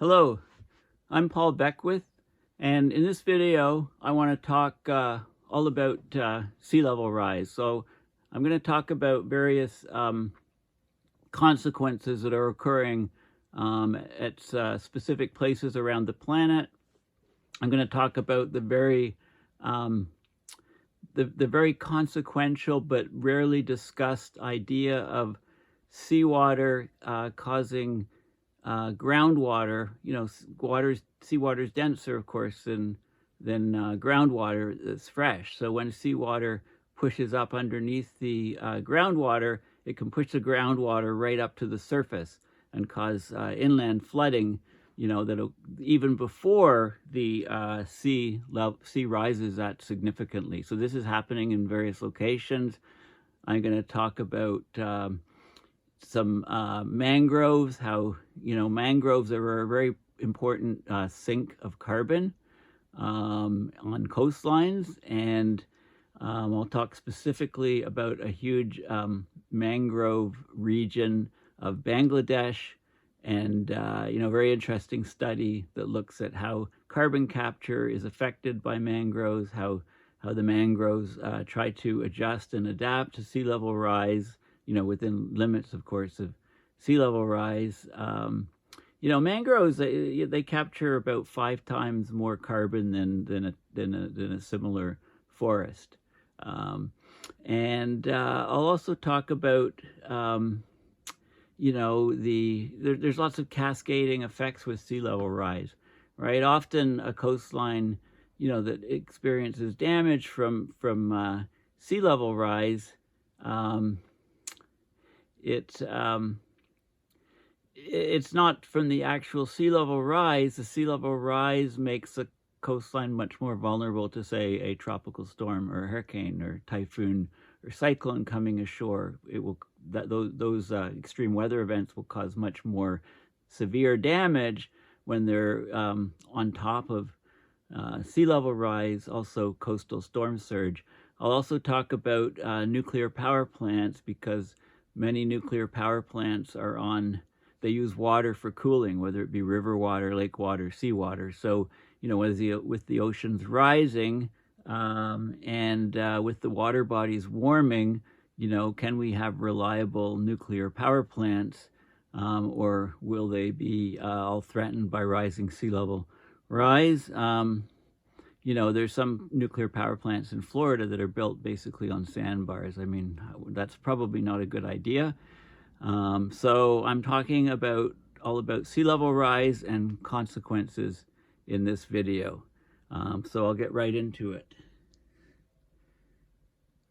Hello, I'm Paul Beckwith, and in this video I want to talk all about sea level rise. So I'm going to talk about various consequences that are occurring at specific places around the planet. I'm going to talk about the very consequential but rarely discussed idea of seawater causing groundwater. Seawater is denser, of course, than groundwater that's fresh. So when seawater pushes up underneath the groundwater, it can push the groundwater right up to the surface and cause inland flooding. That even before the sea rises that significantly. So this is happening in various locations. I'm going to talk about some mangroves, how mangroves are a very important sink of carbon on coastlines, and I'll talk specifically about a huge mangrove region of Bangladesh, and very interesting study that looks at how carbon capture is affected by mangroves, how the mangroves try to adjust and adapt to sea level rise, within limits, of course, of sea level rise. Mangroves, they capture about 5 times more carbon than a similar forest. And I'll also talk about, there's lots of cascading effects with sea level rise, right? Often a coastline, that experiences damage from sea level rise, it's not from the actual sea level rise. The sea level rise makes a coastline much more vulnerable to, say, a tropical storm or a hurricane or typhoon or cyclone coming ashore. Those extreme weather events will cause much more severe damage when they're on top of sea level rise, also coastal storm surge. I'll also talk about nuclear power plants, because many nuclear power plants they use water for cooling, whether it be river water, lake water, seawater. So, with the oceans rising and with the water bodies warming, can we have reliable nuclear power plants, or will they be all threatened by rising sea level rise? There's some nuclear power plants in Florida that are built basically on sandbars. I mean, that's probably not a good idea. So I'm talking all about sea level rise and consequences in this video. So I'll get right into it.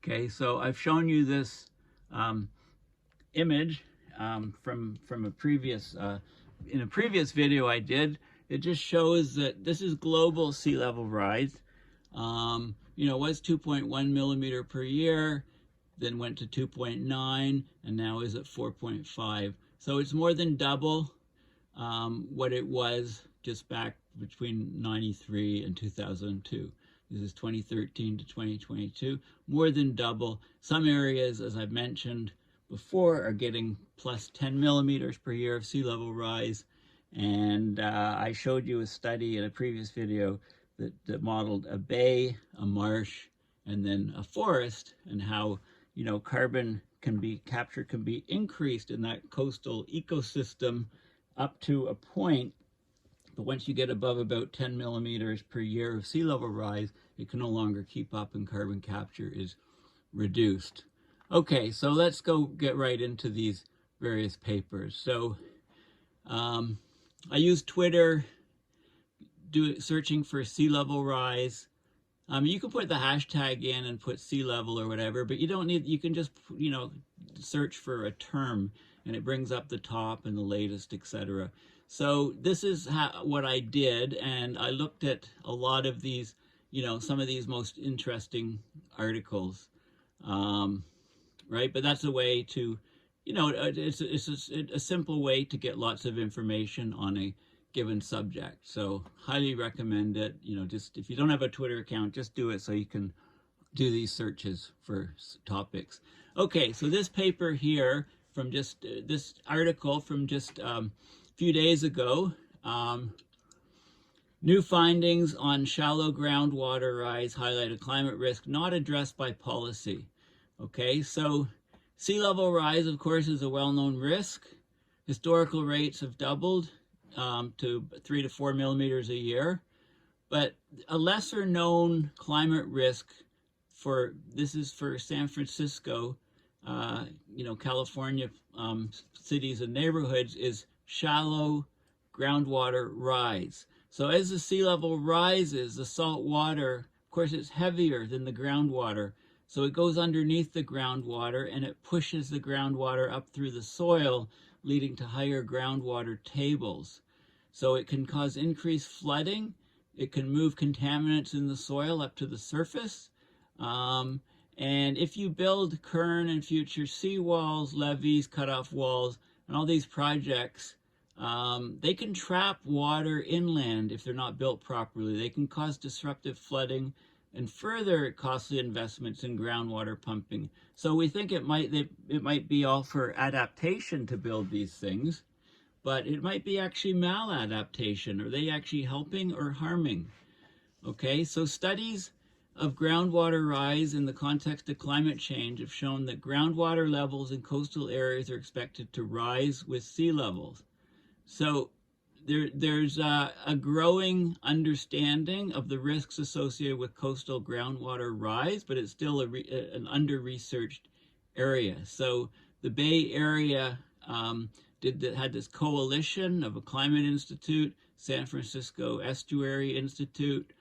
Okay, so I've shown you this image from a previous in a previous video I did. It just shows that this is global sea level rise. Was 2.1 millimeter per year, then went to 2.9, and now is at 4.5. So it's more than double what it was just back between 93 and 2002. This is 2013 to 2022, more than double. Some areas, as I've mentioned before, are getting plus 10 millimeters per year of sea level rise. And I showed you a study in a previous video that modeled a bay, a marsh, and then a forest, and how carbon capture can be increased in that coastal ecosystem up to a point. But once you get above about 10 millimeters per year of sea level rise, it can no longer keep up, and carbon capture is reduced. Okay, so let's go get right into these various papers. So I use Twitter, searching for sea level rise. You can put the hashtag in and put sea level or whatever, but you don't need, you can just, search for a term and it brings up the top and the latest, etc. So this is what I did, and I looked at a lot of these, some of these most interesting articles, right? But that's a way to, it's a simple way to get lots of information on a given subject. So highly recommend it. Just if you don't have a Twitter account, just do it so you can do these searches for topics. Okay, so this paper here from just this article from just a few days ago New findings on shallow groundwater rise highlight a climate risk not addressed by policy. Okay, so sea level rise, of course, is a well-known risk. Historical rates have doubled to 3 to 4 millimeters a year. But a lesser known climate risk this is for San Francisco, California cities and neighborhoods, is shallow groundwater rise. So as the sea level rises, the salt water, of course, it's heavier than the groundwater. So it goes underneath the groundwater and it pushes the groundwater up through the soil, leading to higher groundwater tables. So it can cause increased flooding. It can move contaminants in the soil up to the surface. And if you build current and future seawalls, levees, cutoff walls, and all these projects, they can trap water inland if they're not built properly. They can cause disruptive flooding and further costly investments in groundwater pumping. So we think it might be all for adaptation to build these things, but it might be actually maladaptation. Are they actually helping or harming? Okay, so studies of groundwater rise in the context of climate change have shown that groundwater levels in coastal areas are expected to rise with sea levels. So there's a growing understanding of the risks associated with coastal groundwater rise, but it's still an under-researched area. So the Bay Area had this coalition of a climate institute, San Francisco Estuary Institute,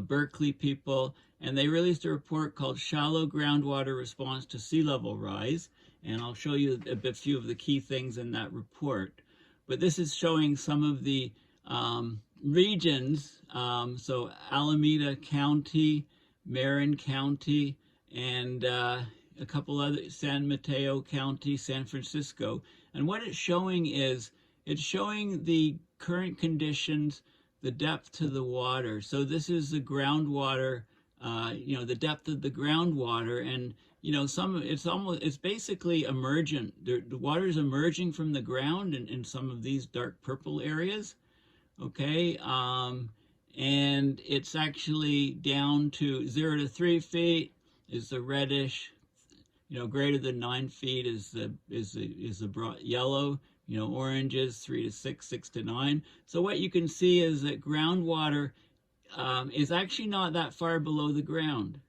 Berkeley people, and they released a report called Shallow Groundwater Response to Sea Level Rise, and I'll show you a few of the key things in that report. But this is showing some of the regions, so Alameda County, Marin County, and a couple other, San Mateo County, San Francisco. And what it's showing is, it's showing the current conditions, the depth to the water. So this is the groundwater, the depth of the groundwater, and it's basically emergent. The water is emerging from the ground in some of these dark purple areas, okay? And it's actually down to 0 to 3 feet is the reddish, greater than 9 feet is the broad yellow, oranges 3 to 6, 6 to 9. So what you can see is that groundwater is actually not that far below the ground.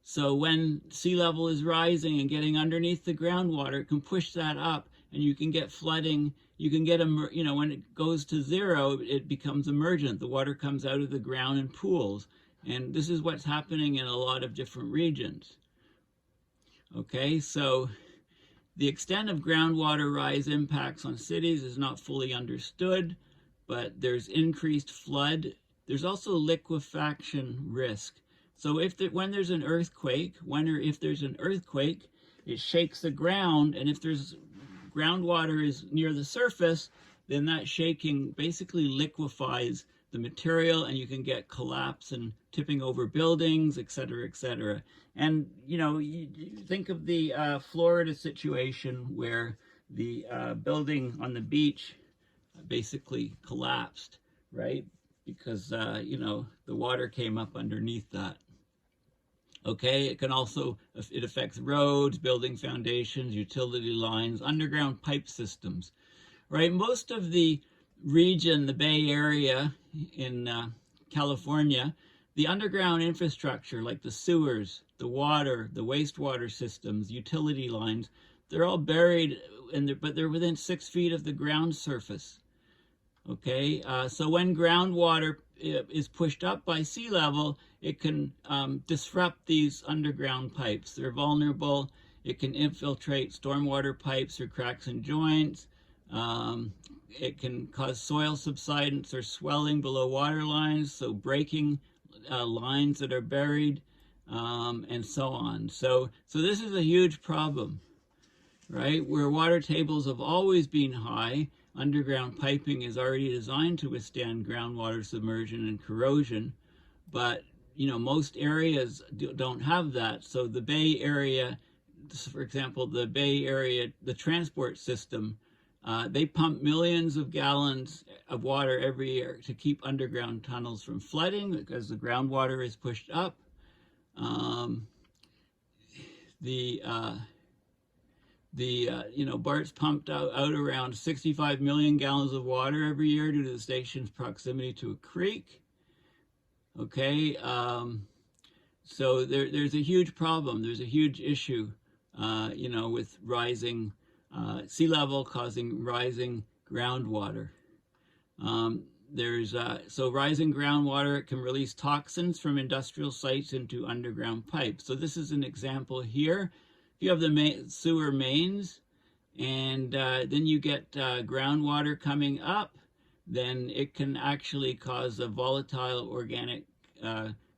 So when sea level is rising and getting underneath the groundwater, it can push that up, and you can get flooding. You can get, when it goes to 0, it becomes emergent. The water comes out of the ground in pools. And this is what's happening in a lot of different regions. Okay, so the extent of groundwater rise impacts on cities is not fully understood, but there's increased flood. There's also liquefaction risk. So when there's an earthquake, it shakes the ground, and if there's groundwater is near the surface, then that shaking basically liquefies the material, and you can get collapse and tipping over buildings, et cetera, et cetera. And, you think of the Florida situation where the building on the beach basically collapsed, right? Because, the water came up underneath that. Okay, it affects roads, building foundations, utility lines, underground pipe systems, right? Most of the region, the Bay Area in California, the underground infrastructure like the sewers, the water, the wastewater systems, utility lines, they're all buried, but they're within 6 feet of the ground surface. Okay, so when groundwater is pushed up by sea level, it can disrupt these underground pipes. They're vulnerable. It can infiltrate stormwater pipes through cracks and joints. It can cause soil subsidence or swelling below water lines, so breaking lines that are buried, and so on. So this is a huge problem, right? Where water tables have always been high, underground piping is already designed to withstand groundwater submersion and corrosion, but most areas don't have that. So the Bay Area, for example, the transport system They pump millions of gallons of water every year to keep underground tunnels from flooding because the groundwater is pushed up. BART's pumped out around 65 million gallons of water every year due to the station's proximity to a creek. Okay, so there's a huge problem. There's a huge issue, with rising sea level causing rising groundwater. So rising groundwater can release toxins from industrial sites into underground pipes. So this is an example here. If you have the sewer mains and then you get groundwater coming up, then it can actually cause a volatile organic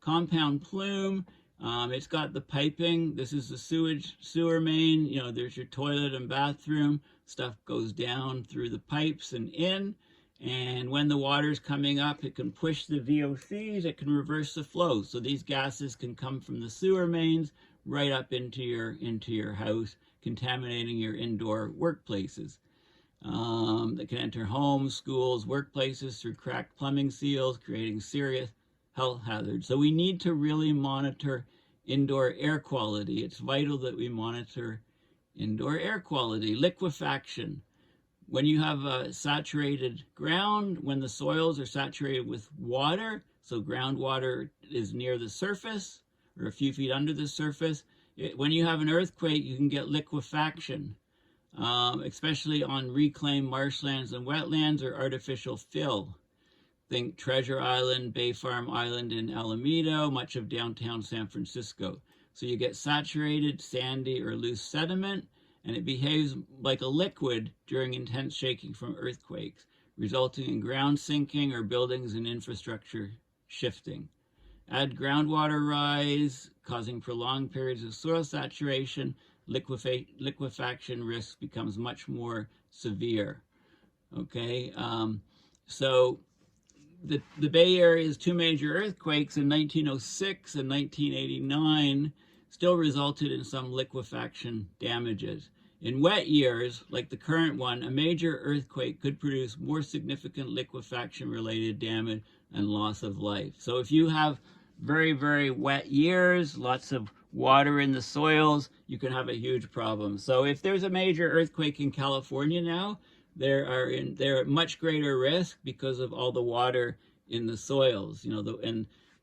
compound plume. It's got the piping. This is the sewer main. There's your toilet and bathroom. Stuff goes down through the pipes and in. And when the water's coming up, it can push the VOCs. It can reverse the flow. So these gases can come from the sewer mains right up into your house, contaminating your indoor workplaces. They can enter homes, schools, workplaces through cracked plumbing seals, creating serious health hazards. So we need to really monitor indoor air quality. It's vital that we monitor indoor air quality. Liquefaction. When you have a saturated ground, when the soils are saturated with water, so groundwater is near the surface or a few feet under the surface, when you have an earthquake, you can get liquefaction, especially on reclaimed marshlands and wetlands or artificial fill. Think Treasure Island, Bay Farm Island in Alameda, much of downtown San Francisco. So you get saturated, sandy, or loose sediment, and it behaves like a liquid during intense shaking from earthquakes, resulting in ground sinking or buildings and infrastructure shifting. Add groundwater rise, causing prolonged periods of soil saturation, liquefaction risk becomes much more severe. Okay, so the Bay Area's two major earthquakes in 1906 and 1989 still resulted in some liquefaction damages. In wet years, like the current one, a major earthquake could produce more significant liquefaction-related damage and loss of life. So if you have very, very wet years, lots of water in the soils, you can have a huge problem. So if there's a major earthquake in California now, they're at much greater risk because of all the water in the soils.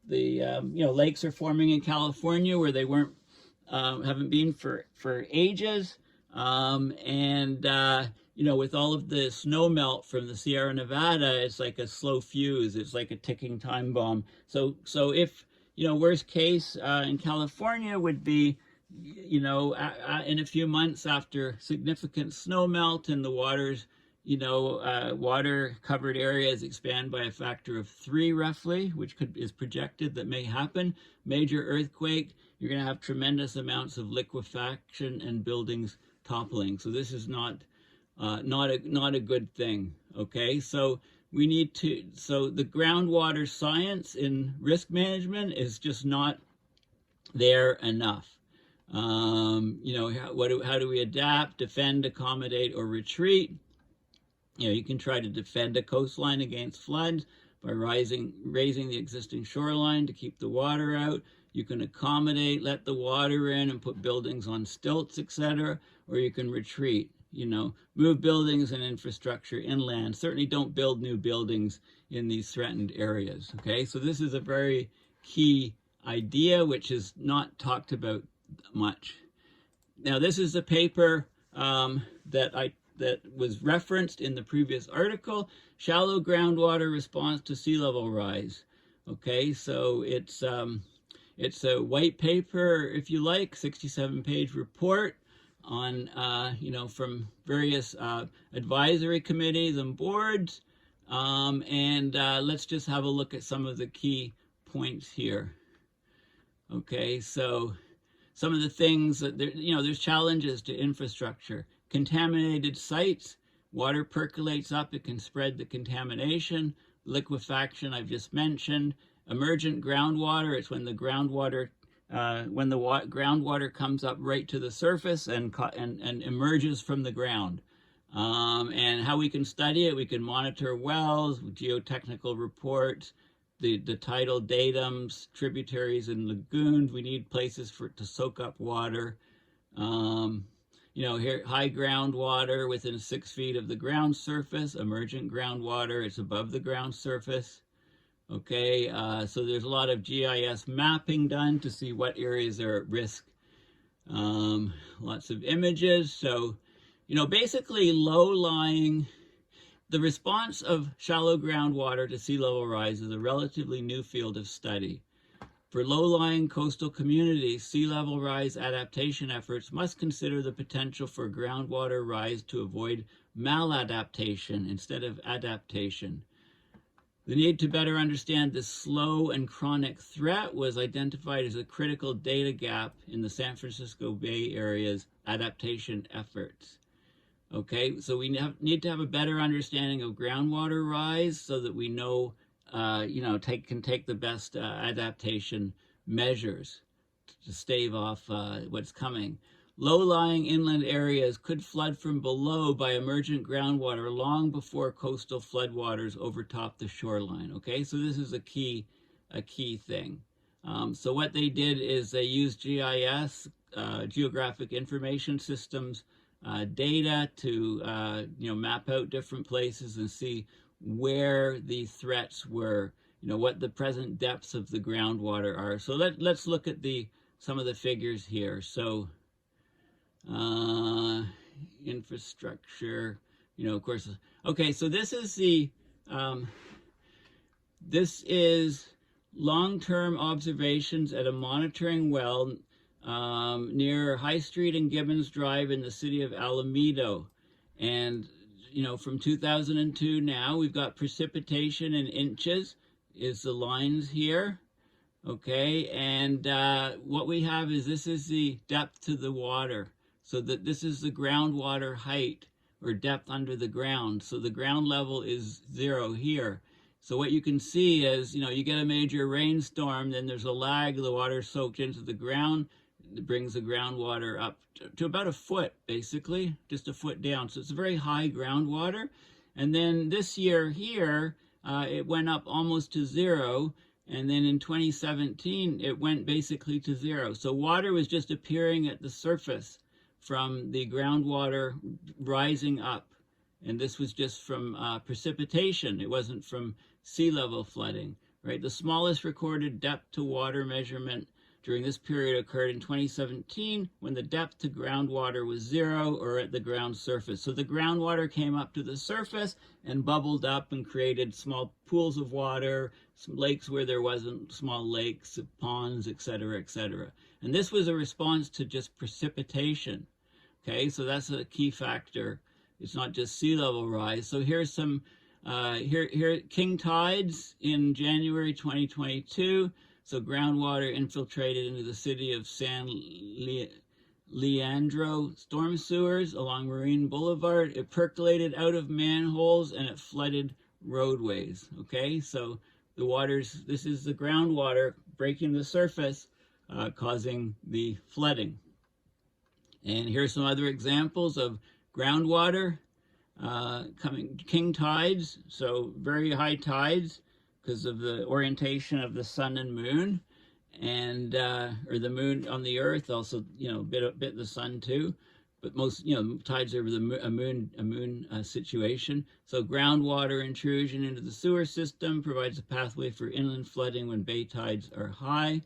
Lakes are forming in California where they haven't been for ages. With all of the snow melt from the Sierra Nevada, it's like a slow fuse. It's like a ticking time bomb. So if, worst case in California would be, in a few months after significant snow melt and the water covered areas expand by a factor of 3 roughly, which is projected that may happen. Major earthquake, you're going to have tremendous amounts of liquefaction and buildings toppling. So this is not a good thing. Okay, so the groundwater science in risk management is just not there enough. How do we adapt, defend, accommodate, or retreat? You can try to defend a coastline against floods by raising the existing shoreline to keep the water out. You can accommodate, let the water in and put buildings on stilts, etc. Or you can retreat, move buildings and infrastructure inland. Certainly don't build new buildings in these threatened areas, okay? So this is a very key idea which is not talked about much. Now this is a paper that was referenced in the previous article, Shallow Groundwater Response to Sea Level Rise. Okay, so it's a white paper, if you like, 67-page report on, from various advisory committees and boards. Let's just have a look at some of the key points here. Okay, so some of the things that, there's challenges to infrastructure. Contaminated sites, water percolates up, it can spread the contamination. Liquefaction, I've just mentioned. Emergent groundwater, it's when the groundwater comes up right to the surface and emerges from the ground. And how we can study it, we can monitor wells, geotechnical reports, the tidal datums, tributaries and lagoons. We need places to soak up water. You know, here, high groundwater within 6 feet of the ground surface, emergent groundwater, it's above the ground surface. Okay, so there's a lot of GIS mapping done to see what areas are at risk. Lots of images. So, you know, basically low-lying, the response of shallow groundwater to sea level rise is a relatively new field of study. For low-lying coastal communities, sea level rise adaptation efforts must consider the potential for groundwater rise to avoid maladaptation instead of adaptation. The need to better understand this slow and chronic threat was identified as a critical data gap in the San Francisco Bay Area's adaptation efforts. Okay, so we need to have a better understanding of groundwater rise so that we know, you know, can take the best adaptation measures to stave off what's coming. Low-lying inland areas could flood from below by emergent groundwater long before coastal floodwaters overtop the shoreline. Okay, so this is a key thing. So what they did is they used GIS, geographic information systems, data to you know, map out different places and see where the threats were, you know, what the present depths of the groundwater are. So let's look at some of the figures here. So infrastructure, you know, of course. Okay, so this is long-term observations at a monitoring well near High Street and Gibbons Drive in the city of Alameda. And, you know, from 2002 now, we've got precipitation in inches is the lines here. Okay, and what we have is this is the depth to the water. So that this is the groundwater height or depth under the ground. So the ground level is 0 here. So what you can see is, you know, you get a major rainstorm, then there's a lag, the water soaked into the ground. It brings the groundwater up to about a foot, basically, just a foot down. So it's a very high groundwater. And then this year here, it went up almost to 0. And then in 2017, it went basically to 0. So water was just appearing at the surface from the groundwater rising up. And this was just from precipitation. It wasn't from sea level flooding, right? The smallest recorded depth to water measurement during this period occurred in 2017 when the depth to groundwater was 0 or at the ground surface. So the groundwater came up to the surface and bubbled up and created small pools of water, some lakes where there wasn't, small lakes, ponds, etc., etc. And this was a response to just precipitation. Okay, so that's a key factor. It's not just sea level rise. So here's some, here king tides in January 2022. So groundwater infiltrated into the city of San Leandro storm sewers along Marine Boulevard. It percolated out of manholes and it flooded roadways. Okay, so the waters, this is the groundwater breaking the surface, causing the flooding. And here's some other examples of groundwater coming, king tides, so very high tides because of the orientation of the sun and moon, and or the moon on the earth, also, you know, a bit the sun too, but most, you know, tides over a moon situation. So groundwater intrusion into the sewer system provides a pathway for inland flooding when bay tides are high.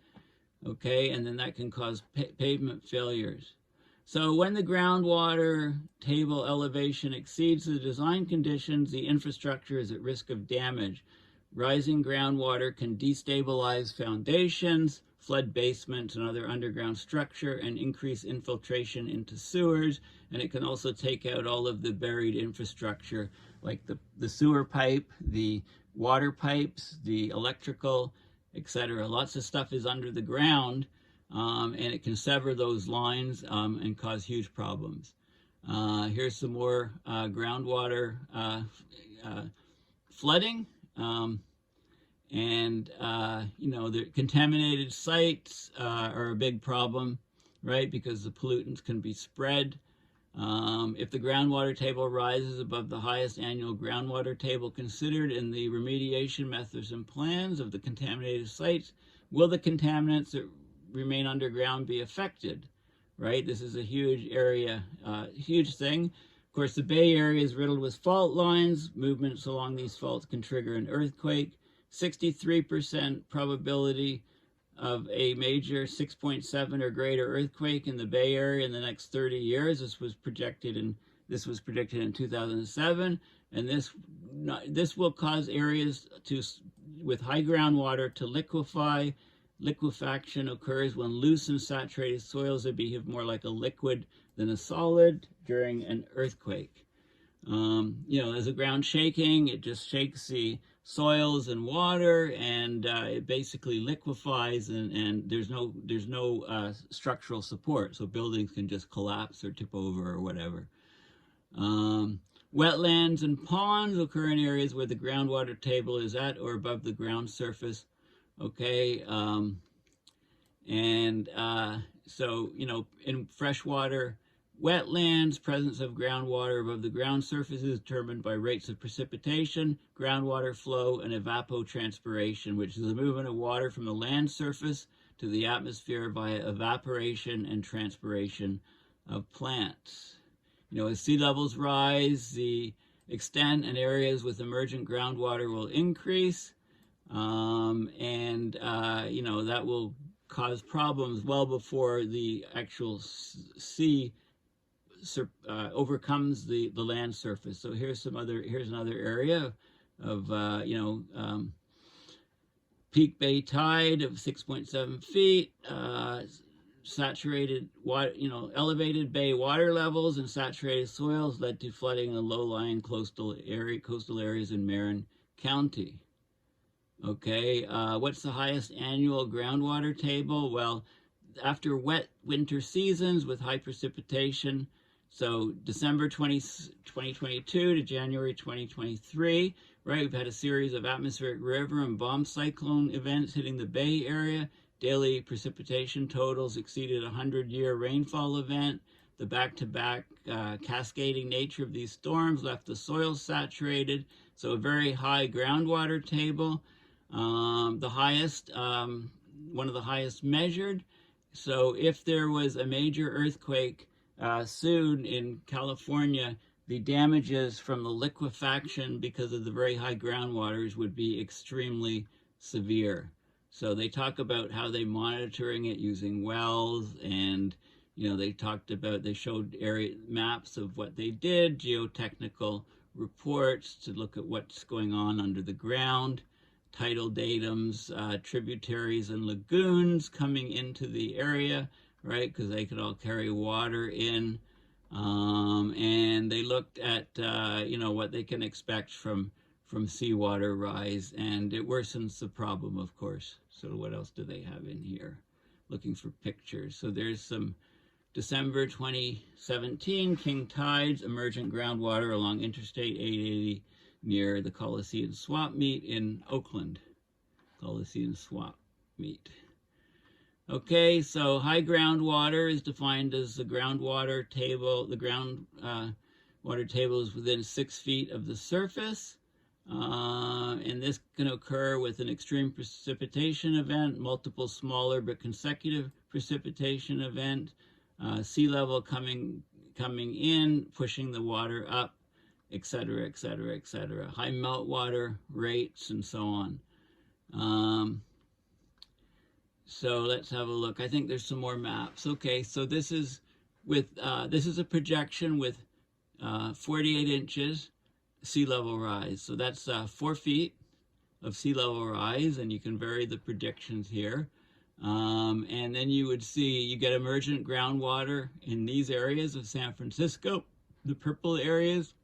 Okay, and then that can cause pavement failures. So when the groundwater table elevation exceeds the design conditions, the infrastructure is at risk of damage. Rising groundwater can destabilize foundations, flood basements and other underground structure, and increase infiltration into sewers. And it can also take out all of the buried infrastructure, like the sewer pipe, the water pipes, the electrical, etc. Lots of stuff is under the ground. And it can sever those lines and cause huge problems. Here's some more groundwater flooding. You know, the contaminated sites are a big problem, right? Because the pollutants can be spread. If the groundwater table rises above the highest annual groundwater table considered in the remediation methods and plans of the contaminated sites, will the contaminants that remain underground be affected? Right? This is a huge area, huge thing. Of course, the Bay Area is riddled with fault lines. Movements along these faults can trigger an earthquake. 63% probability of a major 6.7 or greater earthquake in the Bay Area in the next 30 years. This was predicted in 2007, and this will cause areas with high groundwater to liquefy. Liquefaction occurs when loose and saturated soils that behave more like a liquid than a solid during an earthquake. As the ground shaking, it just shakes the soils and water, and it basically liquefies, and there's no structural support, so buildings can just collapse or tip over or whatever. Wetlands and ponds occur in areas where the groundwater table is at or above the ground surface. Okay, so in freshwater wetlands, presence of groundwater above the ground surface is determined by rates of precipitation, groundwater flow, and evapotranspiration, which is the movement of water from the land surface to the atmosphere via evaporation and transpiration of plants. As sea levels rise, the extent and areas with emergent groundwater will increase, that will cause problems well before the actual sea overcomes the land surface. So here's another area of peak bay tide of 6.7 feet, saturated water, elevated bay water levels and saturated soils led to flooding in the low-lying coastal areas in Marin County. Okay, what's the highest annual groundwater table? Well, after wet winter seasons with high precipitation, so December 2022 to January 2023, right, we've had a series of atmospheric river and bomb cyclone events hitting the Bay Area. Daily precipitation totals exceeded a 100-year rainfall event. The back-to-back cascading nature of these storms left the soil saturated, so a very high groundwater table. The highest, one of the highest measured. So if there was a major earthquake soon in California, the damages from the liquefaction because of the very high groundwaters would be extremely severe. So they talk about how they're monitoring it using wells, and they showed area maps of what they did, geotechnical reports to look at what's going on under the ground, tidal datums, tributaries and lagoons coming into the area, right, because they could all carry water in, and they looked at what they can expect from seawater rise, and it worsens the problem, of course. So what else do they have in here? Looking for pictures. So there's some December 2017 king tides, emergent groundwater along Interstate 880 near the Coliseum Swap Meet in Oakland. Coliseum Swap Meet. Okay, so high groundwater is defined as the groundwater table. The groundwater table is within 6 feet of the surface. And this can occur with an extreme precipitation event, multiple smaller but consecutive precipitation event, sea level coming in, pushing the water up, etc., etc., etc. High meltwater rates and so on. So let's have a look. I think there's some more maps. Okay, so this is a projection with 48 inches sea level rise. So that's 4 feet of sea level rise, and you can vary the predictions here. And then you get emergent groundwater in these areas of San Francisco, the purple areas.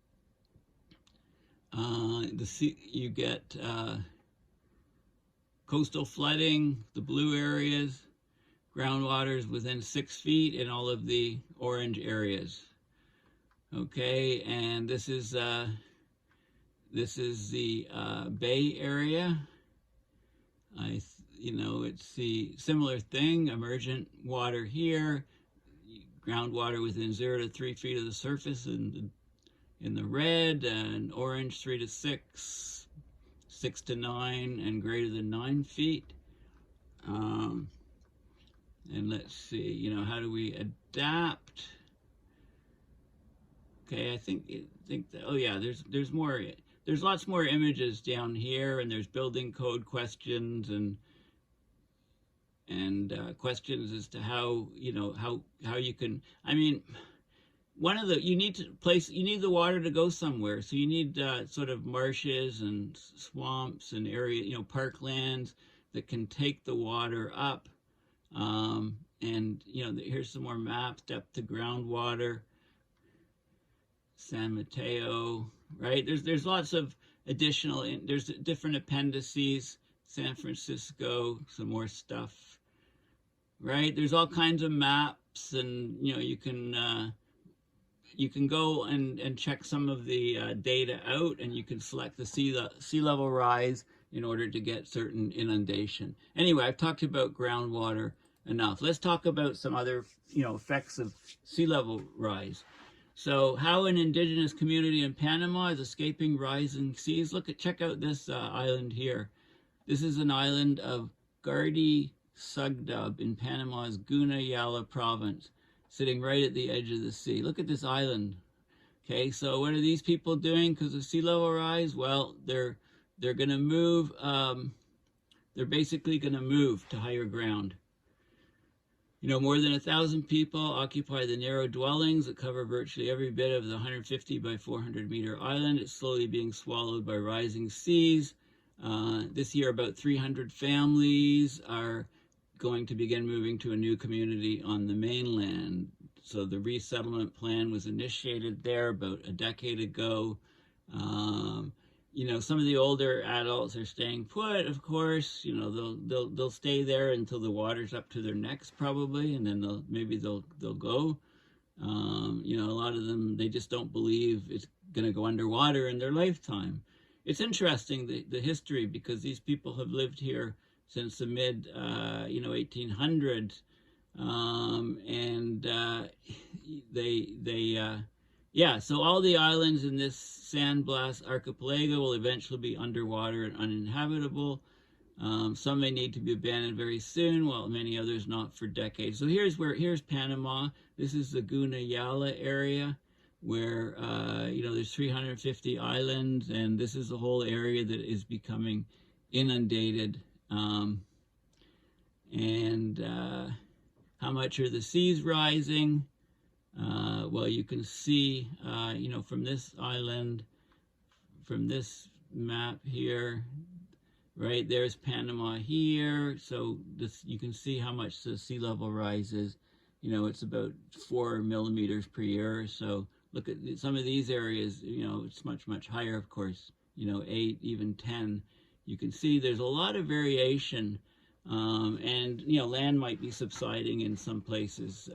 You get coastal flooding, the blue areas, groundwaters within 6 feet in all of the orange areas. Okay, and this is the Bay Area. It's the similar thing, emergent water here, groundwater within 0 to 3 feet of the surface in the red, and orange 3 to 6, 6 to 9, and greater than 9 feet. And let's see, how do we adapt? Okay, I think that, oh yeah, there's more. There's lots more images down here, and there's building code questions and questions as to how you can. I mean, you need the water to go somewhere, so you need sort of marshes and swamps and parklands that can take the water up. And here's some more maps: depth to groundwater, San Mateo, right? There's lots of additional, there's different appendices. San Francisco, some more stuff, right? There's all kinds of maps, and you can go and check some of the data out, and you can select the sea level rise in order to get certain inundation. Anyway, I've talked about groundwater enough. Let's talk about some other effects of sea level rise. So how an indigenous community in Panama is escaping rising seas. Check out this island here. This is an island of Gardi Sugdub in Panama's Gunayala province, sitting right at the edge of the sea. Look at this island. Okay, so what are these people doing because of sea level rise? Well, they're going to move. They're basically going to move to higher ground. More than 1,000 people occupy the narrow dwellings that cover virtually every bit of the 150 by 400 meter island. It's slowly being swallowed by rising seas. This year, about 300 families are going to begin moving to a new community on the mainland. So the resettlement plan was initiated there about a decade ago. Some of the older adults are staying put, of course. They'll stay there until the water's up to their necks probably, and then they'll go. A lot of them, they just don't believe it's going to go underwater in their lifetime. It's interesting, the history, because these people have lived here since the mid 1800s, so all the islands in this sandblast archipelago will eventually be underwater and uninhabitable. Some may need to be abandoned very soon, while many others not for decades. So here's Panama. This is the Gunayala area, where there's 350 islands, and this is the whole area that is becoming inundated. How much are the seas rising? Well, you can see, from this island, from this map here, right, there's Panama here. So you can see how much the sea level rises. It's about 4 millimeters per year. So look at some of these areas, it's much, much higher, of course, 8, even 10. You can see there's a lot of variation, and land might be subsiding in some places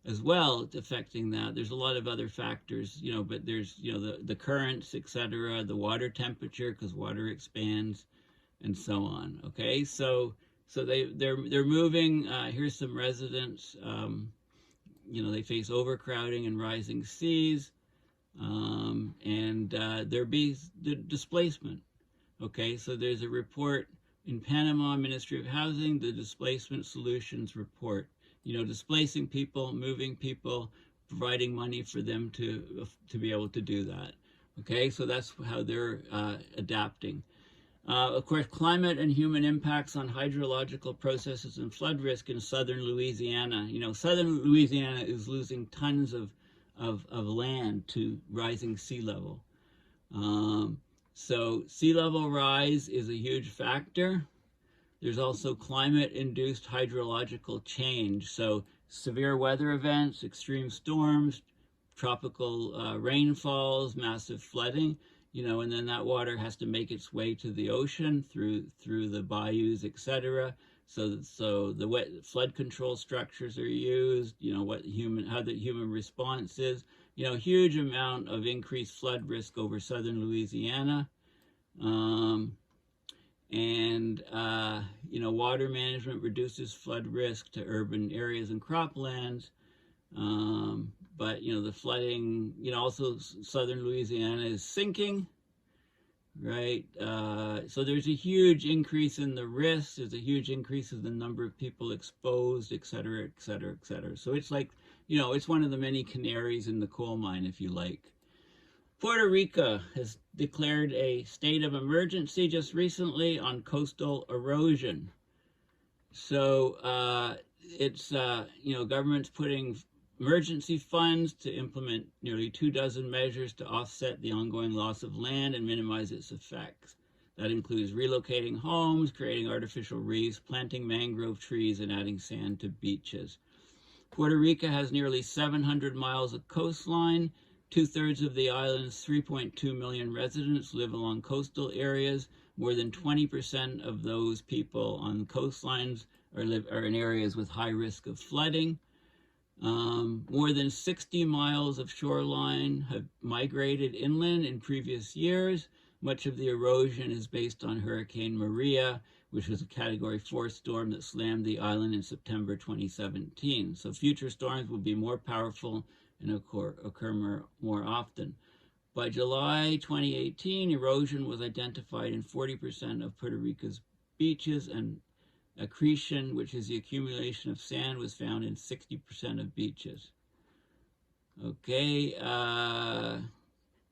as well, affecting that. There's a lot of other factors, but there's the currents, etc., the water temperature, because water expands, and so on. Okay, so they're moving. Here's some residents. They face overcrowding and rising seas, and there be the displacement. Okay, so there's a report in Panama Ministry of Housing, the Displacement Solutions Report. Displacing people, moving people, providing money for them to be able to do that. Okay, so that's how they're adapting. Of course, climate and human impacts on hydrological processes and flood risk in southern Louisiana. Southern Louisiana is losing tons of land to rising sea level. So sea level rise is a huge factor. There's also climate-induced hydrological change. So severe weather events, extreme storms, tropical rainfalls, massive flooding, and then that water has to make its way to the ocean through the bayous, etc. So the wet flood control structures are used, how the human response is, huge amount of increased flood risk over southern Louisiana. Water management reduces flood risk to urban areas and croplands. But, you know, the flooding, you know, also southern Louisiana is sinking, right? So there's a huge increase in the risk. There's a huge increase in the number of people exposed, et cetera, et cetera, et cetera. So it's like, you know, it's one of the many canaries in the coal mine, if you like. Puerto Rico has declared a state of emergency just recently on coastal erosion. So it's, you know, government's putting emergency funds to implement nearly 24 measures to offset the ongoing loss of land and minimize its effects. That includes relocating homes, creating artificial reefs, planting mangrove trees, and adding sand to beaches. Puerto Rico has nearly 700 miles of coastline. 2/3 of the island's 3.2 million residents live along coastal areas. More than 20% of those people on coastlines are in areas with high risk of flooding. More than 60 miles of shoreline have migrated inland in previous years. Much of the erosion is based on Hurricane Maria, which was a Category 4 storm that slammed the island in September 2017. So future storms will be more powerful and occur more often. By July 2018, erosion was identified in 40% of Puerto Rico's beaches, and accretion, which is the accumulation of sand, was found in 60% of beaches. Okay,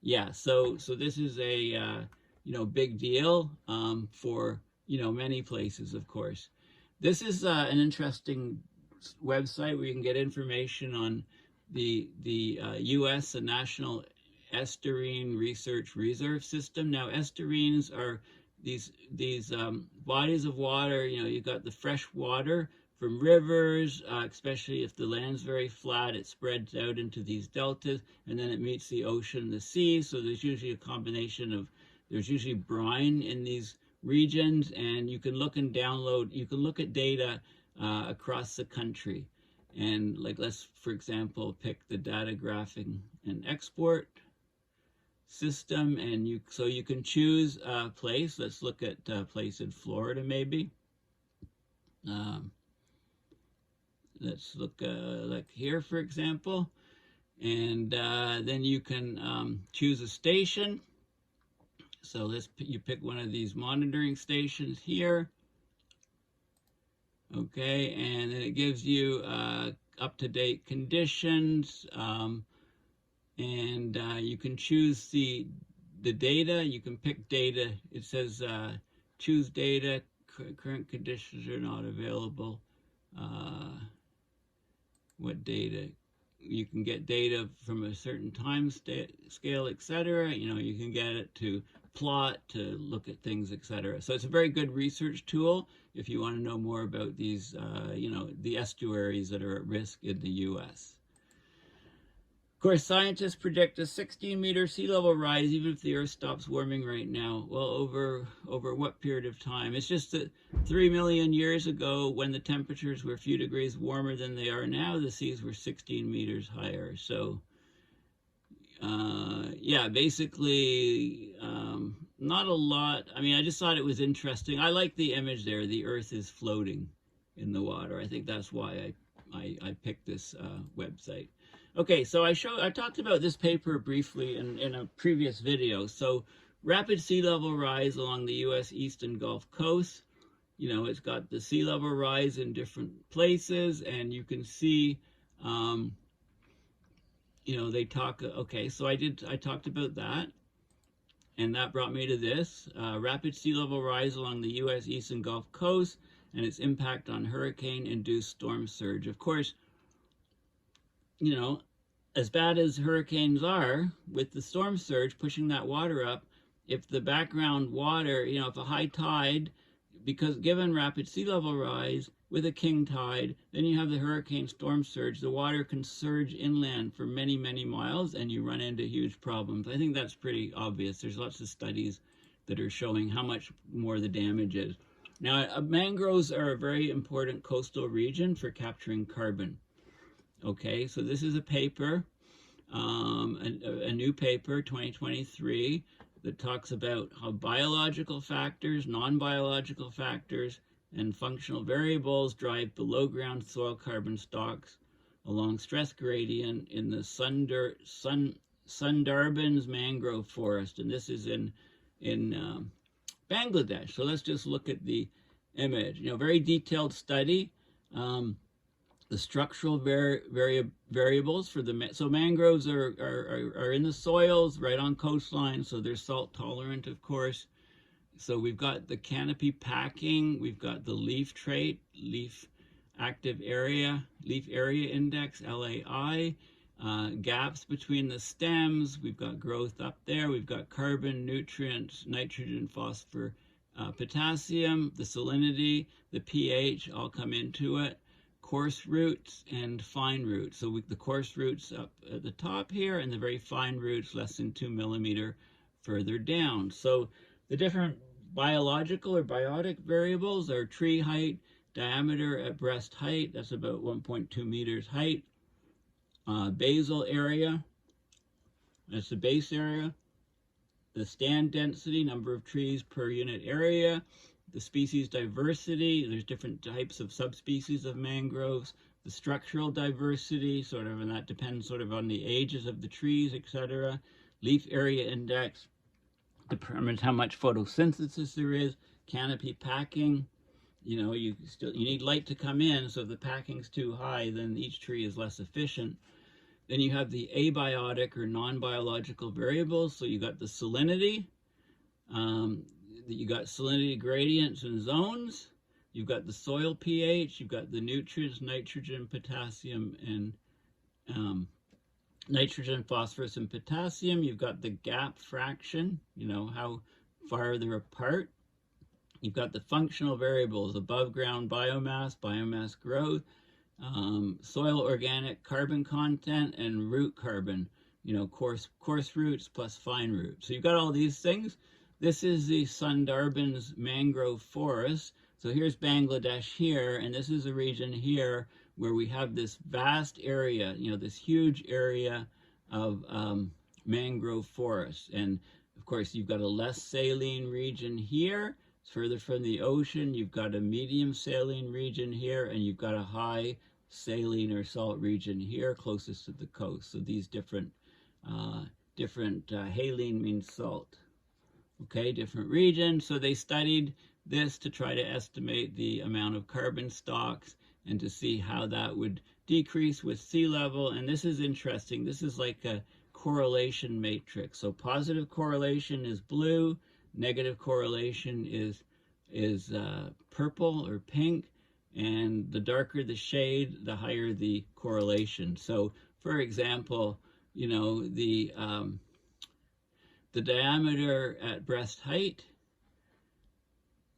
yeah, so this is a you know, big deal for, you know, many places, of course. This is an interesting website where you can get information on the U.S. the National Estuarine Research Reserve System. Now, estuaries are these bodies of water. You know, you've got the fresh water from rivers, especially if the land's very flat, it spreads out into these deltas, and then it meets the ocean, the sea. So there's usually a combination of, there's usually brine in these regions, and you can look and download, you can look at data across the country. And like, let's, for example, pick the data graphing and export system, and so you can choose a place. Let's look at a place in Florida, maybe. Let's look like here, for example, and then you can choose a station. So you pick one of these monitoring stations here. Okay, and then it gives you up-to-date conditions, and you can choose the data. You can pick data. It says choose data. Current conditions are not available. What data? You can get data from a certain time scale, etc. You know, you can get it to plot, to look at things, etc. So it's a very good research tool if you want to know more about these, you know, the estuaries that are at risk in the U.S. Of course, scientists predict a 16-meter sea level rise even if the Earth stops warming right now. Well, over what period of time? It's just that 3 million years ago, when the temperatures were a few degrees warmer than they are now, the seas were 16 meters higher. So, yeah, basically, not a lot. I mean, I just thought it was interesting. I like the image there. The Earth is floating in the water. I think that's why I picked this website. Okay, so I talked about this paper briefly in a previous video. So rapid sea level rise along the U.S. East and Gulf Coast. You know, it's got the sea level rise in different places, and you can see, you know, they talk, okay, so I talked about that, and that brought me to this, rapid sea level rise along the U.S. East and Gulf Coast and its impact on hurricane-induced storm surge. Of course, you know, as bad as hurricanes are, with the storm surge pushing that water up, if the background water, you know, if a high tide, because given rapid sea level rise with a king tide, then you have the hurricane storm surge, the water can surge inland for many, many miles, and you run into huge problems. I think that's pretty obvious. There's lots of studies that are showing how much more the damage is. Now, mangroves are a very important coastal region for capturing carbon. Okay, so this is a paper, a new paper, 2023, that talks about how biological factors, non-biological factors, and functional variables drive below-ground soil carbon stocks along stress gradient in the Sundarbans mangrove forest, and this is in Bangladesh. So let's just look at the image. Very detailed study. The structural variables for so mangroves are in the soils right on coastlines, so they're salt tolerant, of course. So we've got the canopy packing, we've got the leaf trait, leaf area index, LAI, gaps between the stems, we've got growth up there, we've got carbon, nutrients, nitrogen, phosphorus, potassium, the salinity, the pH all come into it, coarse roots and fine roots. So the coarse roots up at the top here, and the very fine roots less than 2 millimeter further down. So the different biological or biotic variables are tree height, diameter at breast height, that's about 1.2 meters height, basal area, that's the base area, the stand density, number of trees per unit area, the species diversity, there's different types of subspecies of mangroves, the structural diversity, and that depends on the ages of the trees, etc. Leaf area index determines how much photosynthesis there is. Canopy packing, you need light to come in, so if the packing's too high, then each tree is less efficient. Then you have the abiotic or non-biological variables. So you got the salinity, you got salinity gradients and zones, you've got the soil pH, you've got the nutrients, nitrogen, potassium, and nitrogen, phosphorus, and potassium. You've got the gap fraction, how far they're apart. You've got the functional variables, above ground biomass, biomass growth, soil organic carbon content, and root carbon, coarse roots plus fine roots. So you've got all these things. This is the Sundarbans mangrove forest. So here's Bangladesh here, and this is a region here where we have this vast area, this huge area of mangrove forest. And of course, you've got a less saline region here. It's further from the ocean. You've got a medium saline region here, and you've got a high saline or salt region here closest to the coast. So these different haline means salt. Okay, different regions. So they studied this to try to estimate the amount of carbon stocks and to see how that would decrease with sea level. And this is interesting. This is like a correlation matrix. So positive correlation is blue, negative correlation is purple or pink, and the darker the shade, the higher the correlation. So for example, the diameter at breast height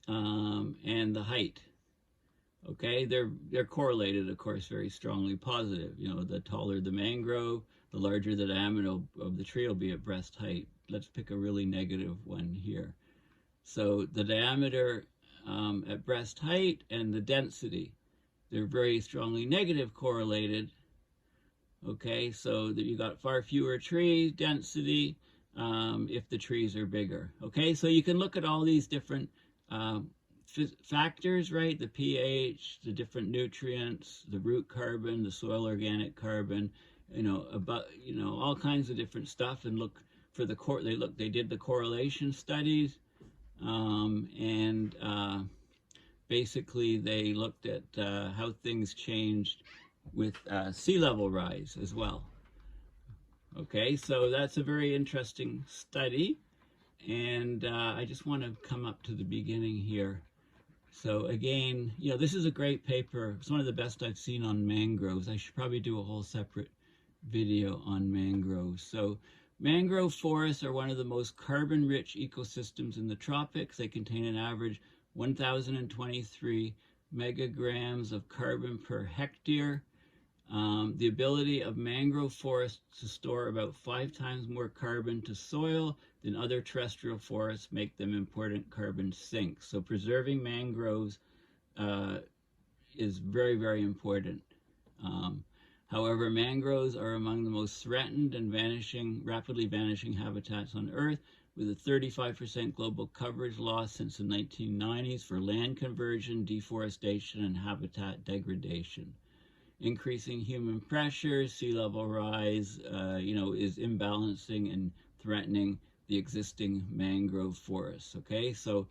and the height, okay, they're correlated, of course, very strongly positive. The taller the mangrove, the larger the diameter of the tree will be at breast height. Let's pick a really negative one here. So the diameter at breast height and the density, they're very strongly negative correlated. Okay, so that you got far fewer trees, density, if the trees are bigger. Okay, so you can look at all these different factors, right? The pH, the different nutrients, the root carbon, the soil organic carbon, all kinds of different stuff, and look for they did the correlation studies, and basically they looked at how things changed with sea level rise as well. Okay, so that's a very interesting study, and I just want to come up to the beginning here. So again, this is a great paper. It's one of the best I've seen on mangroves. I should probably do a whole separate video on mangroves. So mangrove forests are one of the most carbon-rich ecosystems in the tropics. They contain an average 1,023 megagrams of carbon per hectare. The ability of mangrove forests to store about 5 times more carbon to soil than other terrestrial forests make them important carbon sinks. So preserving mangroves is very, very important. However, mangroves are among the most threatened and rapidly vanishing habitats on Earth, with a 35% global coverage loss since the 1990s for land conversion, deforestation, and habitat degradation. increasing human pressure, sea level rise, is imbalancing and threatening the existing mangrove forests. Okay, so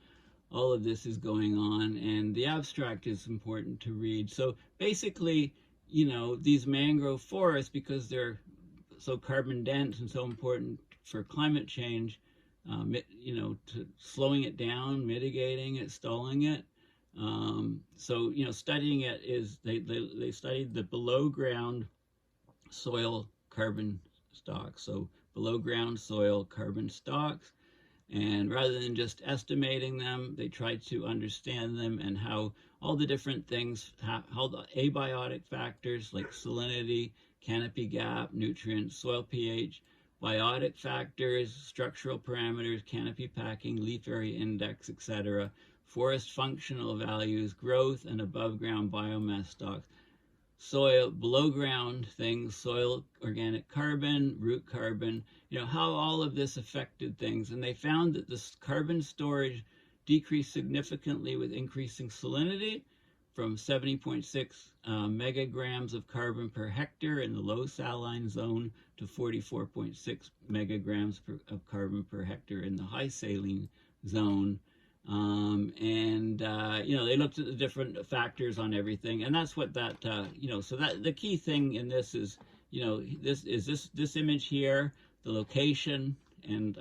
all of this is going on, and the abstract is important to read. So basically, these mangrove forests, because they're so carbon dense and so important for climate change, to slowing it down, mitigating it, stalling it. So studying it is they studied the below ground soil carbon stocks. So below ground soil carbon stocks. And rather than just estimating them, they tried to understand them and how all the different things, how the abiotic factors like salinity, canopy gap, nutrients, soil pH, biotic factors, structural parameters, canopy packing, leaf area index, etc., forest functional values, growth, and above ground biomass stocks, soil, below ground things, soil organic carbon, root carbon, how all of this affected things. And they found that this carbon storage decreased significantly with increasing salinity from 70.6 megagrams of carbon per hectare in the low saline zone to 44.6 megagrams of carbon per hectare in the high saline zone. They looked at the different factors on everything, and that's what that, so that the key thing in this is, this image here, the location, and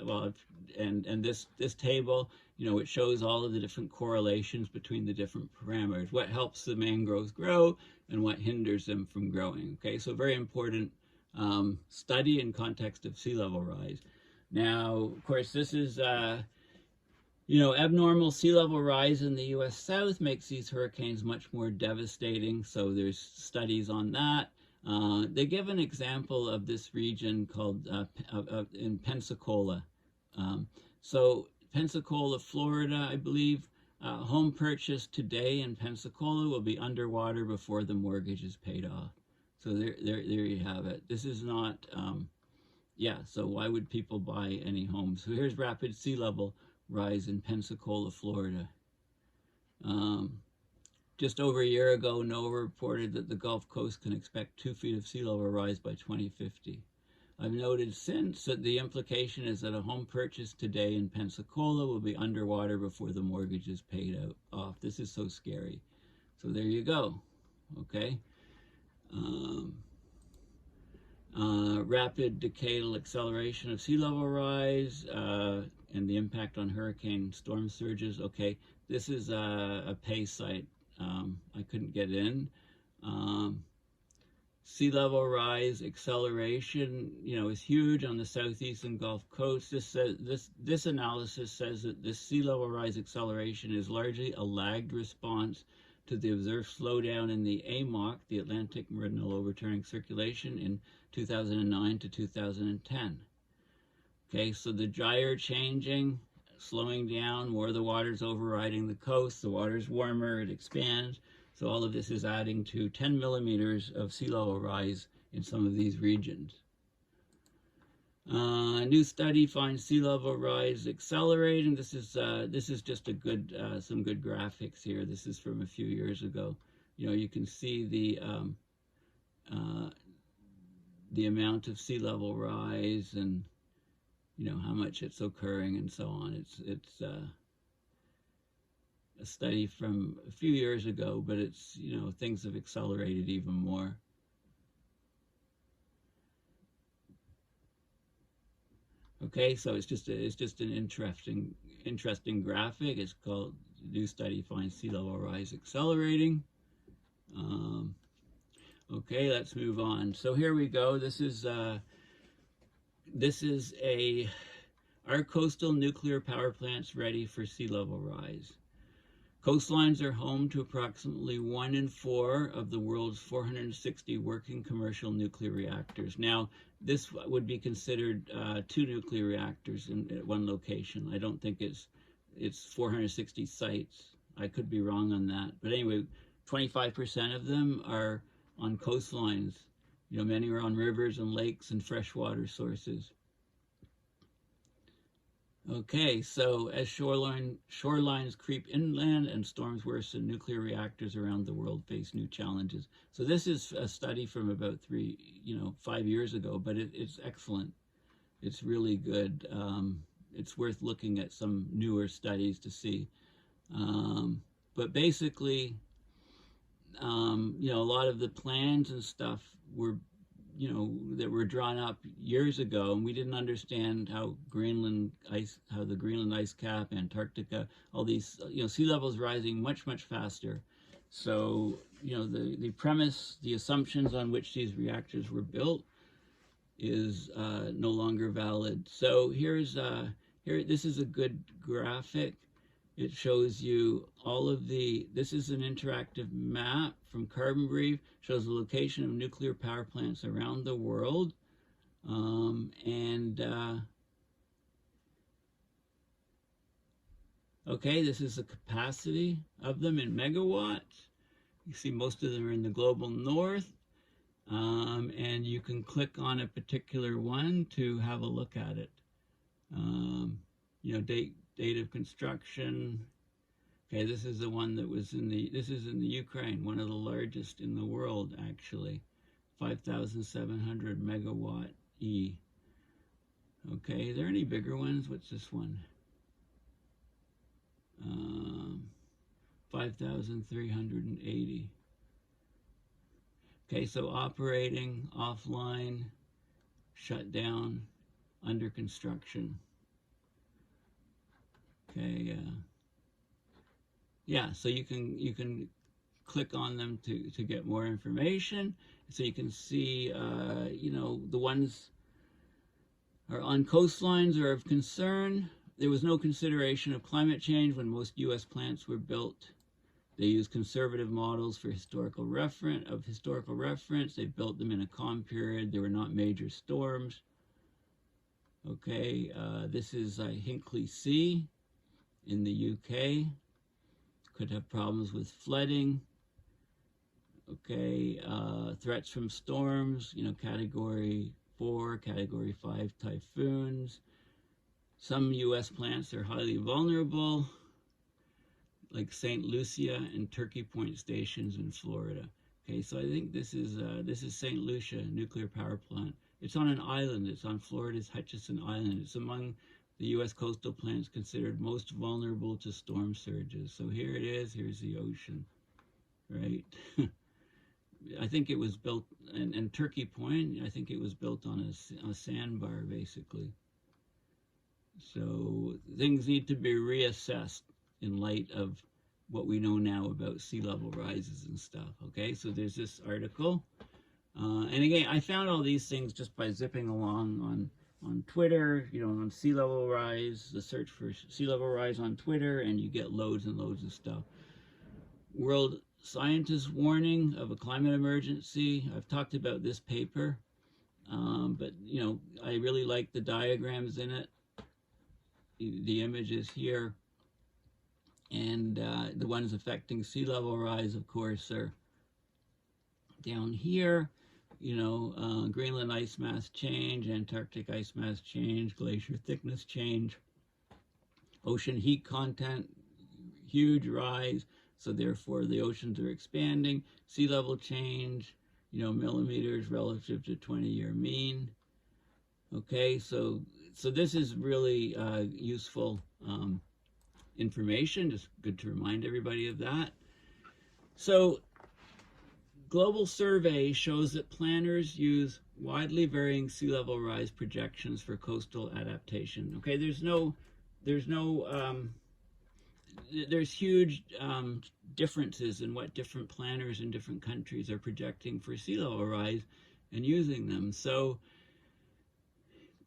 this table, it shows all of the different correlations between the different parameters, what helps the mangroves grow and what hinders them from growing. Okay, so very important study in context of sea level rise. Now, of course, this is abnormal sea level rise in the U.S. South makes these hurricanes much more devastating. So there's studies on that. They give an example of this region called in Pensacola. So Pensacola, Florida, I believe, home purchase today in Pensacola will be underwater before the mortgage is paid off. So there you have it. This is not, so why would people buy any homes? So here's rapid sea level rise in Pensacola, Florida. Just over a year ago, NOAA reported that the Gulf Coast can expect 2 feet of sea level rise by 2050. I've noted since that the implication is that a home purchase today in Pensacola will be underwater before the mortgage is paid off. This is so scary. So there you go. Okay. Rapid decadal acceleration of sea level rise and the impact on hurricane storm surges. Okay, this is a pay site. I couldn't get in. Sea level rise acceleration, is huge on the southeastern Gulf Coast. This analysis says that this sea level rise acceleration is largely a lagged response to the observed slowdown in the AMOC, the Atlantic Meridional Overturning Circulation, in 2009 to 2010. Okay, so the gyre changing, slowing down, more of the water's overriding the coast, the water's warmer, it expands. So all of this is adding to 10 millimeters of sea level rise in some of these regions. A new study finds sea level rise accelerating. This is just a good some good graphics here. This is from a few years ago. You can see the amount of sea level rise and how much it's occurring and so on. It's a study from a few years ago, but it's things have accelerated even more. Okay, so it's just an interesting graphic. It's called "New Study Finds Sea Level Rise Accelerating." Okay, let's move on. So here we go. This is our coastal nuclear power plants ready for sea level rise. Coastlines are home to approximately 1 in 4 of the world's 460 working commercial nuclear reactors. Now, this would be considered 2 nuclear reactors at one location. I don't think it's 460 sites. I could be wrong on that. But anyway, 25% of them are on coastlines. Many are on rivers and lakes and freshwater sources. Okay, so as shorelines creep inland and storms worsen, nuclear reactors around the world face new challenges. So this is a study from about 5 years ago, but it's excellent. It's really good. It's worth looking at some newer studies to see. But basically, a lot of the plans and stuff were that were drawn up years ago, and we didn't understand how the Greenland ice cap, Antarctica, all these, sea levels rising much faster. So, the premise, the assumptions on which these reactors were built is no longer valid. So this is a good graphic. It shows you all of this is an interactive map from Carbon Brief, shows the location of nuclear power plants around the world. Okay, this is the capacity of them in megawatts. You see most of them are in the global north. And you can click on a particular one to have a look at it. Date of construction. Okay, this is the one that was this is in the Ukraine, one of the largest in the world, actually. 5,700 megawatt E. Okay, are there any bigger ones? What's this one? 5,380. Okay, so operating, offline, shut down, under construction. Okay, yeah, so you can click on them to get more information. So you can see, the ones are on coastlines are of concern. There was no consideration of climate change when most U.S. plants were built. They used conservative models for historical reference. They built them in a calm period. There were not major storms. Okay, this is Hinkley C in the UK. Could have problems with flooding. Okay, threats from storms, category 4, category 5 typhoons. Some U.S. plants are highly vulnerable, like St. Lucia and Turkey Point stations in Florida. Okay, so I think this is St. Lucia nuclear power plant. It's on an island. It's on Florida's Hutchinson Island. It's among the U.S. coastal plants considered most vulnerable to storm surges. So here it is. Here's the ocean, right? I think it was built, and Turkey Point, I think it was built on a sandbar, basically. So things need to be reassessed in light of what we know now about sea level rises and stuff. Okay, so there's this article. And again, I found all these things just by zipping along on Twitter, on sea level rise, the search for sea level rise on Twitter, and you get loads and loads of stuff. World scientists warning of a climate emergency. I've talked about this paper, but I really like the diagrams in it, the images here, and the ones affecting sea level rise, of course, are down here. Greenland ice mass change, Antarctic ice mass change, glacier thickness change, ocean heat content, huge rise, so therefore the oceans are expanding, sea level change, millimeters relative to 20-year mean. Okay, so this is really useful information, just good to remind everybody of that. So global survey shows that planners use widely varying sea level rise projections for coastal adaptation. Okay, there's huge differences in what different planners in different countries are projecting for sea level rise and using them. So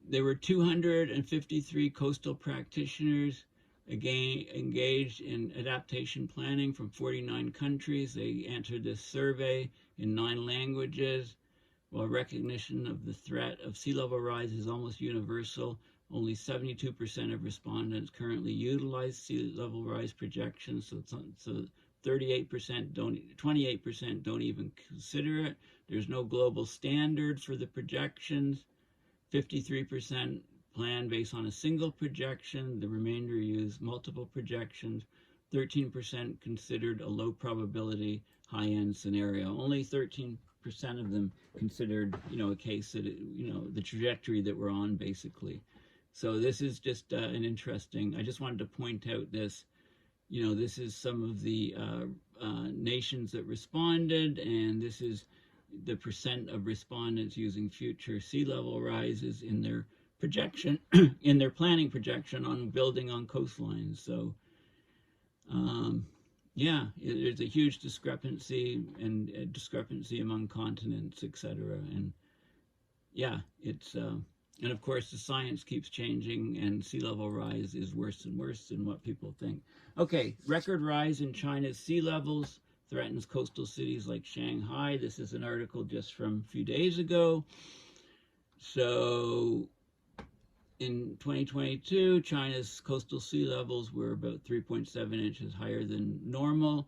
there were 253 coastal practitioners again engaged in adaptation planning from 49 countries. They answered this survey in 9 languages. While recognition of the threat of sea level rise is almost universal, only 72% of respondents currently utilize sea level rise projections. So 38% don't, 28% don't even consider it. There's no global standard for the projections. 53% plan based on a single projection. The remainder used multiple projections. 13% considered a low probability, high-end scenario. Only 13% of them considered, a case that, the trajectory that we're on, basically. So this is just an interesting, I just wanted to point out this, this is some of the nations that responded, and this is the percent of respondents using future sea level rises in their projection, in their planning projection on building on coastlines. So, yeah, there's a huge discrepancy, and a discrepancy among continents, etc. And yeah, it's, and of course the science keeps changing, and sea level rise is worse and worse than what people think. Okay, record rise in China's sea levels threatens coastal cities like Shanghai. This is an article just from a few days ago. So in 2022, China's coastal sea levels were about 3.7 inches higher than normal,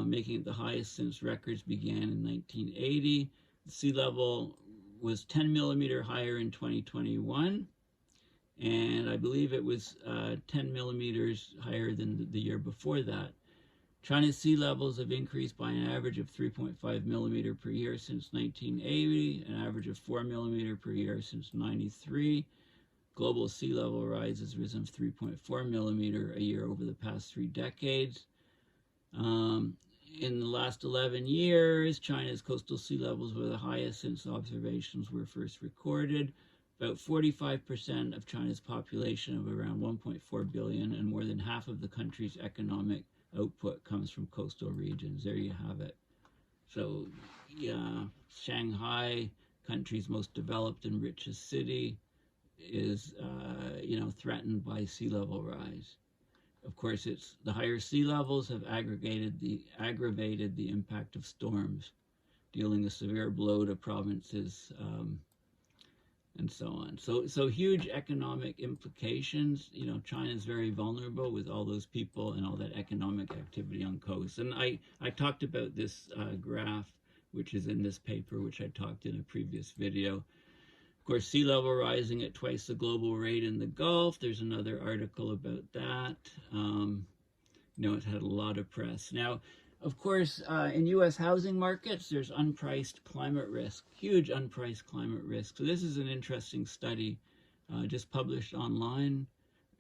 making it the highest since records began in 1980. The sea level was 10 millimeter higher in 2021, and I believe it was 10 millimeters higher than the year before that. China's sea levels have increased by an average of 3.5 millimeter per year since 1980, an average of 4 millimeter per year since 93. Global sea level rise has risen 3.4 millimeter a year over the past 3 decades. In the last 11 years, China's coastal sea levels were the highest since observations were first recorded. About 45% of China's population of around 1.4 billion, and more than half of the country's economic output comes from coastal regions. There you have it. So, yeah, Shanghai, country's most developed and richest city, is, threatened by sea level rise. Of course, it's the higher sea levels have aggravated the impact of storms, dealing a severe blow to provinces, and so on. So huge economic implications. China is very vulnerable with all those people and all that economic activity on coast. And I talked about this graph, which is in this paper, which I talked in a previous video. Of course, sea level rising at twice the global rate in the Gulf. There's another article about that. It's had a lot of press. Now, of course, in U.S. housing markets, there's unpriced climate risk, huge unpriced climate risk. So this is an interesting study just published online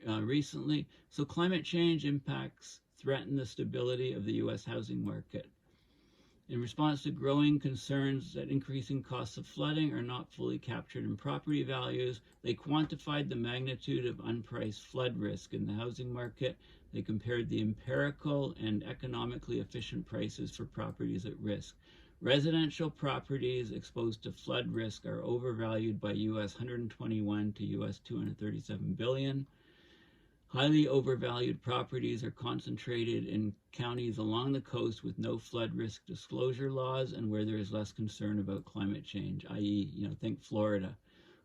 recently. So climate change impacts threaten the stability of the U.S. housing market. In response to growing concerns that increasing costs of flooding are not fully captured in property values, they quantified the magnitude of unpriced flood risk in the housing market. They compared the empirical and economically efficient prices for properties at risk. Residential properties exposed to flood risk are overvalued by US 121 to US 237 billion. Highly overvalued properties are concentrated in counties along the coast with no flood risk disclosure laws and where there is less concern about climate change, i.e., think Florida.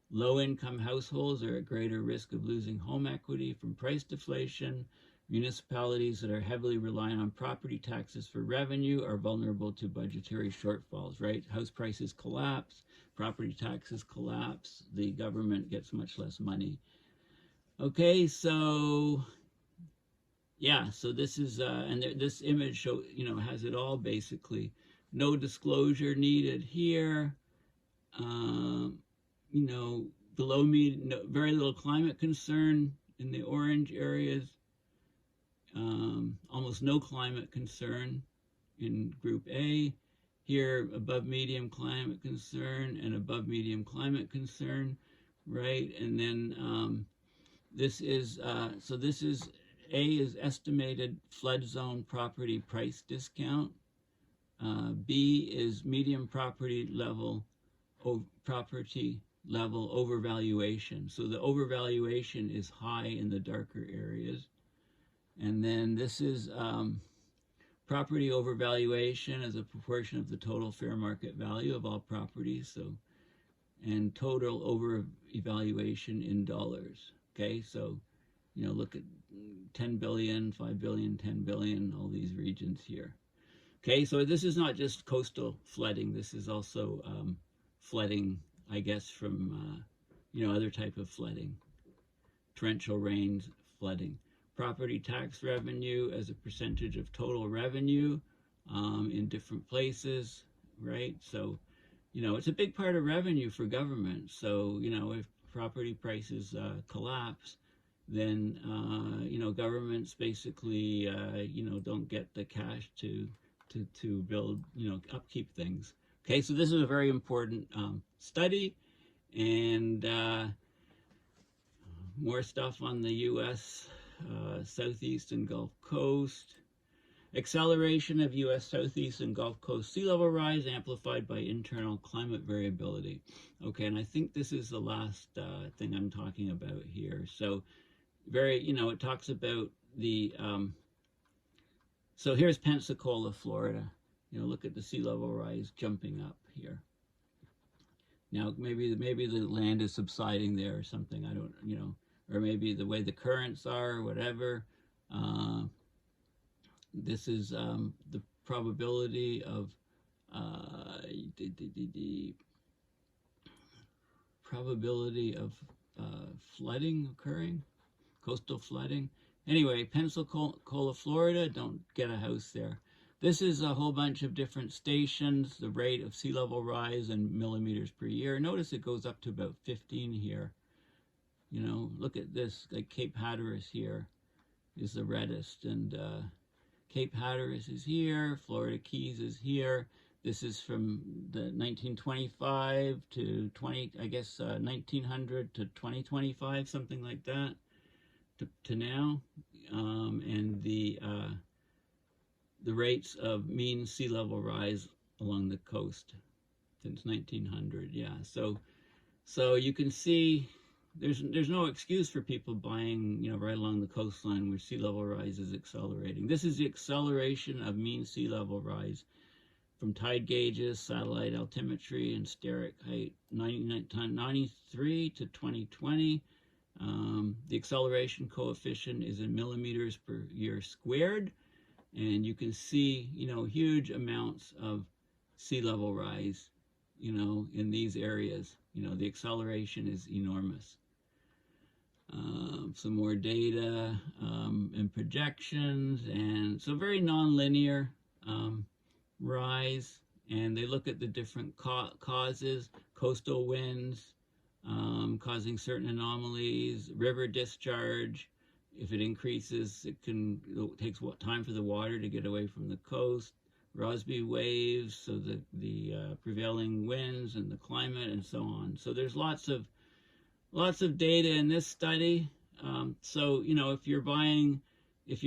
Low-income households are at greater risk of losing home equity from price deflation. Municipalities that are heavily reliant on property taxes for revenue are vulnerable to budgetary shortfalls, right? House prices collapse, property taxes collapse, the government gets much less money. Okay, so yeah, so this is, this image show, has it all basically. No disclosure needed here. Below me, very little climate concern in the orange areas. Almost no climate concern in group A. Here, above medium climate concern and above medium climate concern, right? And then this is, A is estimated flood zone property price discount. B is medium property level overvaluation. So the overvaluation is high in the darker areas. And then this is property overvaluation as a proportion of the total fair market value of all properties. So, and total overvaluation in dollars. Okay, so, look at 10 billion, 5 billion, 10 billion, all these regions here. Okay, so this is not just coastal flooding. This is also flooding, I guess, from, other type of flooding. torrential rains, flooding. Property tax revenue as a percentage of total revenue in different places, right? So, you know, it's a big part of revenue for government. So, you know, if property prices collapse, then, you know, governments basically, you know, don't get the cash to build, you know, upkeep things. Okay, so this is a very important study, and more stuff on the U.S. Southeast and Gulf Coast. Acceleration of U.S. Southeast and Gulf Coast sea level rise amplified by internal climate variability. Okay, and I think this is the last thing I'm talking about here. So, you know, it talks about the, so here's Pensacola, Florida. You know, look at the sea level rise jumping up here. Now, maybe the land is subsiding there or something. I don't, you know, or maybe the way the currents are or whatever. This is the probability of flooding occurring, coastal flooding. Anyway, Pensacola, Florida, don't get a house there. This is a whole bunch of different stations, the rate of sea level rise in millimeters per year. Notice it goes up to about 15 here. You know, look at this, like Cape Hatteras here is the reddest, and Cape Hatteras is here, Florida Keys is here. This is from the 1925 to 1900 to 2025, something like that, to now, and the rates of mean sea level rise along the coast since 1900. Yeah, so you can see there's no excuse for people buying, you know, right along the coastline where sea level rise is accelerating. This is the acceleration of mean sea level rise from tide gauges, satellite altimetry, and steric height, 1993 to 2020. The acceleration coefficient is in millimeters per year squared, and you can see, you know, huge amounts of sea level rise, you know, in these areas. You know, the acceleration is enormous. Some more data and projections, and so very non-linear rise, and they look at the different causes, coastal winds causing certain anomalies, river discharge. If it increases, it takes time for the water to get away from the coast. Rossby waves, so the prevailing winds and the climate and so on. So there's lots of data in this study. So, you know, if you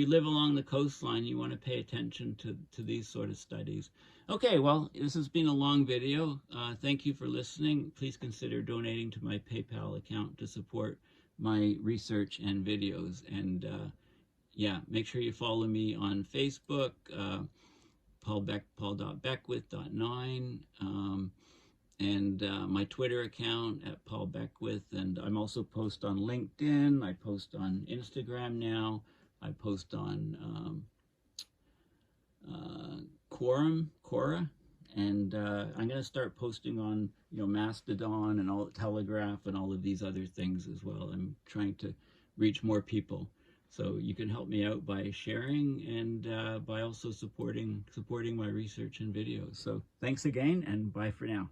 live along the coastline, you want to pay attention to these sort of studies. Okay, well, this has been a long video. Thank you for listening. Please consider donating to my PayPal account to support my research and videos. And yeah, make sure you follow me on Facebook, paul.beckwith.9, and my Twitter account at Paul Beckwith, and I'm also post on LinkedIn, I post on Instagram now, I post on Quora, and I'm going to start posting on, you know, Mastodon and all Telegraph and all of these other things as well. I'm trying to reach more people, so you can help me out by sharing and by also supporting my research and videos. So thanks again, and bye for now.